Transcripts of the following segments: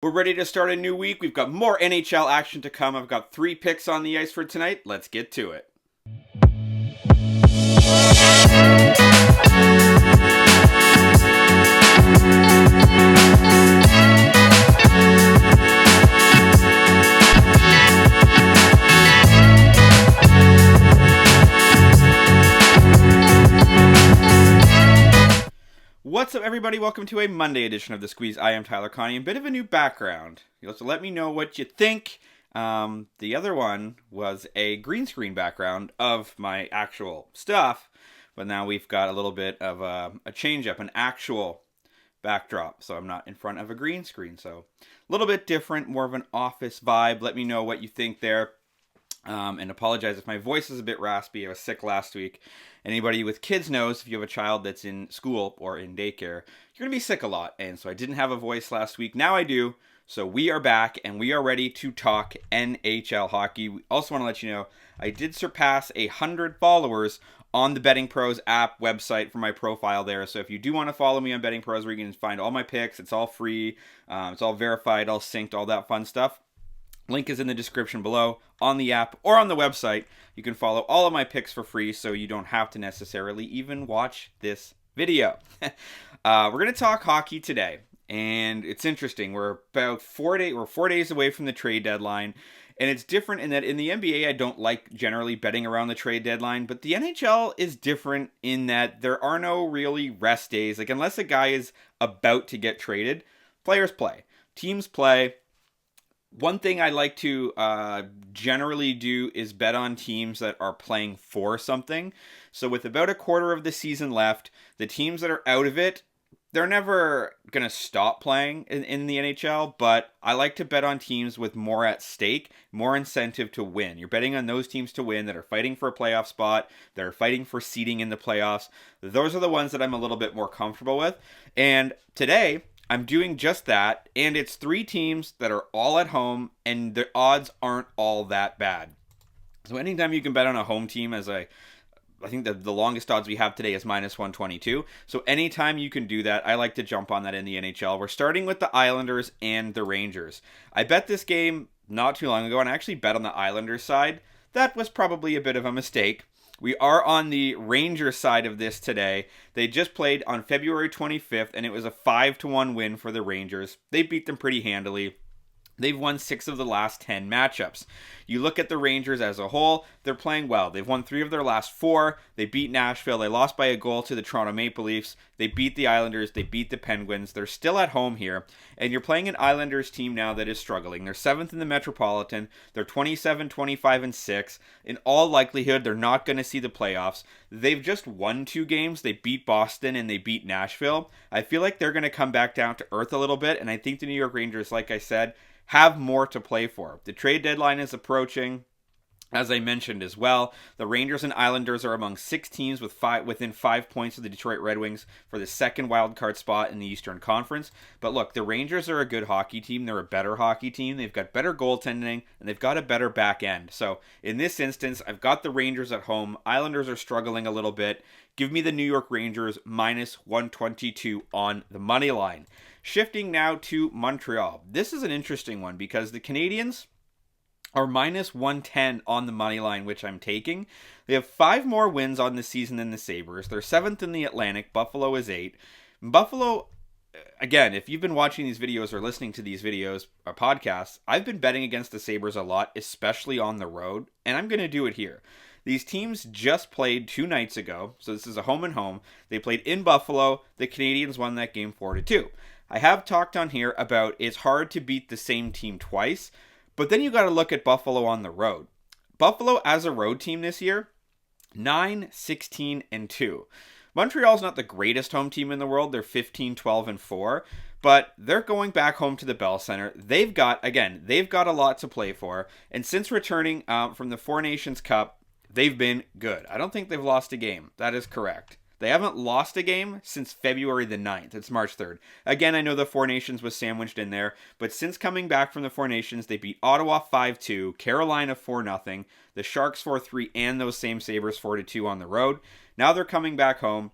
We're ready to start a new week. We've got more NHL action to come. I've got 3 picks on the ice for tonight. Let's get to it. What's up, everybody? Welcome to a Monday edition of The Squeeze. I am Tyler Connie. A bit of a new background. You'll have to let me know what you think. The other one was a green screen background of my actual stuff, but now we've got a little bit of a change up, an actual backdrop, so I'm not in front of a green screen. So a little bit different, more of an office vibe. Let me know what you think there. And apologize if my voice is a bit raspy. I was sick last week. Anybody with kids knows if you have a child that's in school or in daycare, you're going to be sick a lot. And so I didn't have a voice last week. Now I do. So we are back and we are ready to talk NHL hockey. We also want to let you know I did surpass 100 followers on the BettingPros App website for my profile there. So if you do want to follow me on BettingPros, where you can find all my picks, it's all free, it's all verified, all synced, all that fun stuff. Link is in the description below on the app or on the website. You can follow all of my picks for free, so you don't have to necessarily even watch this video. We're going to talk hockey today, and it's interesting. We're about 4 days away from the trade deadline, and it's different in that in the NBA, I don't like generally betting around the trade deadline, but the NHL is different in that there are no really rest days. Like, unless a guy is about to get traded, players play, teams play. One thing I like to generally do is bet on teams that are playing for something. So with about a quarter of the season left, the teams that are out of it, they're never going to stop playing in the NHL, but I like to bet on teams with more at stake, more incentive to win. You're betting on those teams to win that are fighting for a playoff spot, that are fighting for seeding in the playoffs. Those are the ones that I'm a little bit more comfortable with. And today, I'm doing just that, and it's 3 teams that are all at home, and the odds aren't all that bad. So anytime you can bet on a home team, I think the longest odds we have today is minus 122. So anytime you can do that, I like to jump on that in the NHL. We're starting with the Islanders and the Rangers. I bet this game not too long ago, and I actually bet on the Islanders side. That was probably a bit of a mistake. We are on the Rangers side of this today. They just played on February 25th, and it was a 5-1 win for the Rangers. They beat them pretty handily. They've won 6 of the last 10 matchups. You look at the Rangers as a whole, they're playing well. They've won 3 of their last 4. They beat Nashville. They lost by a goal to the Toronto Maple Leafs. They beat the Islanders. They beat the Penguins. They're still at home here. And you're playing an Islanders team now that is struggling. They're 7th in the Metropolitan. They're 27, 25, and 6. In all likelihood, they're not going to see the playoffs. They've just won 2 games. They beat Boston and they beat Nashville. I feel like they're going to come back down to earth a little bit. And I think the New York Rangers, like I said, have more to play for. The trade deadline is approaching, as I mentioned as well. The Rangers and Islanders are among 6 teams within 5 points of the Detroit Red Wings for the second wildcard spot in the Eastern Conference. But look, the Rangers are a good hockey team. They're a better hockey team. They've got better goaltending, and they've got a better back end. So in this instance, I've got the Rangers at home. Islanders are struggling a little bit. Give me the New York Rangers minus 122 on the money line. Shifting now to Montreal. This is an interesting one because the Canadiens are minus 110 on the money line, which I'm taking. They have 5 more wins on the season than the Sabres. They're 7th in the Atlantic. Buffalo is 8. Buffalo, again, if you've been watching these videos or listening to these videos or podcasts, I've been betting against the Sabres a lot, especially on the road, and I'm going to do it here. These teams just played 2 nights ago, so this is a home and home. They played in Buffalo. The Canadiens won that game 4-2. I have talked on here about it's hard to beat the same team twice, but then you got to look at Buffalo on the road. Buffalo as a road team this year, 9-16-2. Montreal's not the greatest home team in the world. They're 15-12-4, but they're going back home to the Bell Center. They've got a lot to play for, and since returning from the Four Nations Cup, they've been good. I don't think they've lost a game. That is correct. They haven't lost a game since February the 9th. It's March 3rd. Again, I know the Four Nations was sandwiched in there, but since coming back from the Four Nations, they beat Ottawa 5-2, Carolina 4-0, the Sharks 4-3, and those same Sabres 4-2 on the road. Now they're coming back home.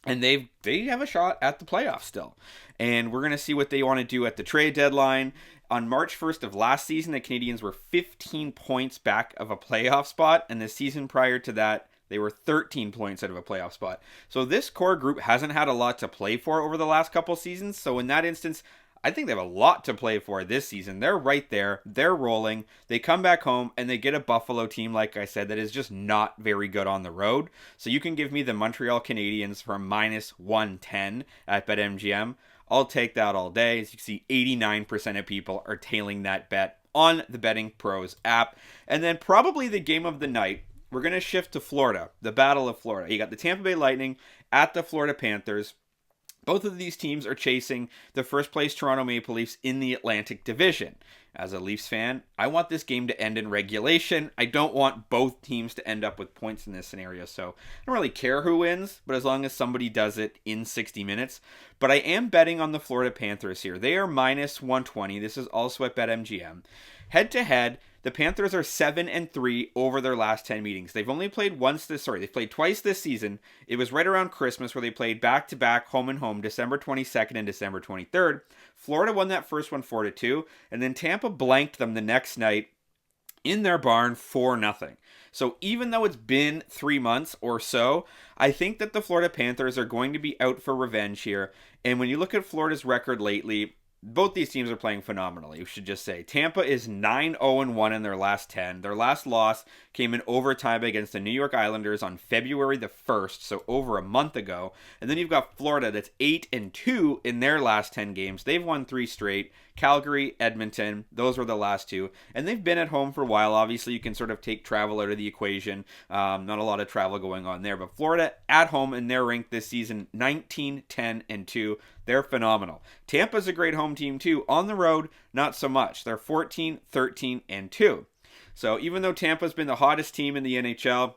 and they have a shot at the playoffs still. And we're going to see what they want to do at the trade deadline. On March 1st of last season, the Canadiens were 15 points back of a playoff spot, and the season prior to that, they were 13 points out of a playoff spot. So this core group hasn't had a lot to play for over the last couple seasons. So in that instance, I think they have a lot to play for this season. They're right there. They're rolling. They come back home and they get a Buffalo team, like I said, that is just not very good on the road. So you can give me the Montreal Canadiens for minus 110 at BetMGM. I'll take that all day. As you can see, 89% of people are tailing that bet on the BettingPros app. And then probably the game of the night, we're going to shift to Florida, the Battle of Florida. You got the Tampa Bay Lightning at the Florida Panthers. Both of these teams are chasing the first place Toronto Maple Leafs in the Atlantic Division. As a Leafs fan, I want this game to end in regulation. I don't want both teams to end up with points in this scenario. So I don't really care who wins, but as long as somebody does it in 60 minutes. But I am betting on the Florida Panthers here. They are minus 120. This is also at BetMGM. Head to head, the Panthers are 7-3 over their last 10 meetings. They've only played they've played twice this season. It was right around Christmas where they played back-to-back home and home, December 22nd and December 23rd. Florida won that first one 4-2, and then Tampa blanked them the next night in their barn 4-0. So even though it's been 3 months or so, I think that the Florida Panthers are going to be out for revenge here. And when you look at Florida's record lately, both these teams are playing phenomenally, we should just say. Tampa is 9-0-1 in their last 10. Their last loss came in overtime against the New York Islanders on February the 1st, so over a month ago. And then you've got Florida that's 8-2 in their last 10 games. They've won 3 straight. Calgary, Edmonton, those were the last 2. And they've been at home for a while. Obviously, you can sort of take travel out of the equation. Not a lot of travel going on there. But Florida at home, and they're ranked this season 19-10-2. They're phenomenal. Tampa's a great home team too. On the road, not so much. They're 14-13-2. So even though Tampa's been the hottest team in the NHL,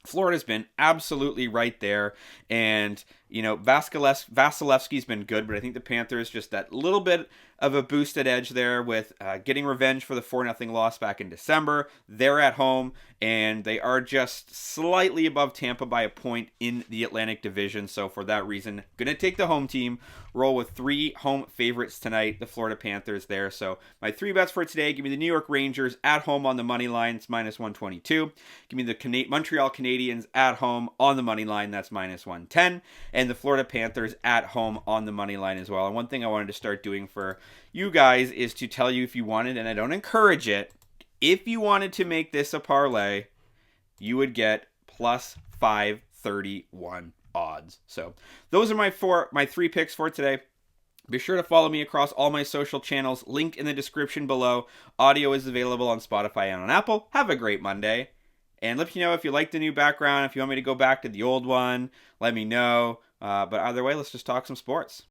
Florida's been absolutely right there. And, you know, Vasilevsky's been good, but I think the Panthers just that little bit of a boosted edge there with getting revenge for the 4-0 loss back in December. They're at home, and they are just slightly above Tampa by a point in the Atlantic Division. So for that reason, going to take the home team, roll with 3 home favorites tonight, the Florida Panthers there. So my 3 bets for today, give me the New York Rangers at home on the money line, it's minus 122. Give me the Montreal Canadiens at home on the money line, that's minus 110. And the Florida Panthers at home on the money line as well. And one thing I wanted to start doing for you guys is to tell you if you wanted, and I don't encourage it, if you wanted to make this a parlay, you would get plus 531 odds. So those are my 3 picks for today. Be sure to follow me across all my social channels, linked in the description below. Audio is available on Spotify and on Apple. Have a great Monday. And let me know if you like the new background. If you want me to go back to the old one, let me know. But either way, let's just talk some sports.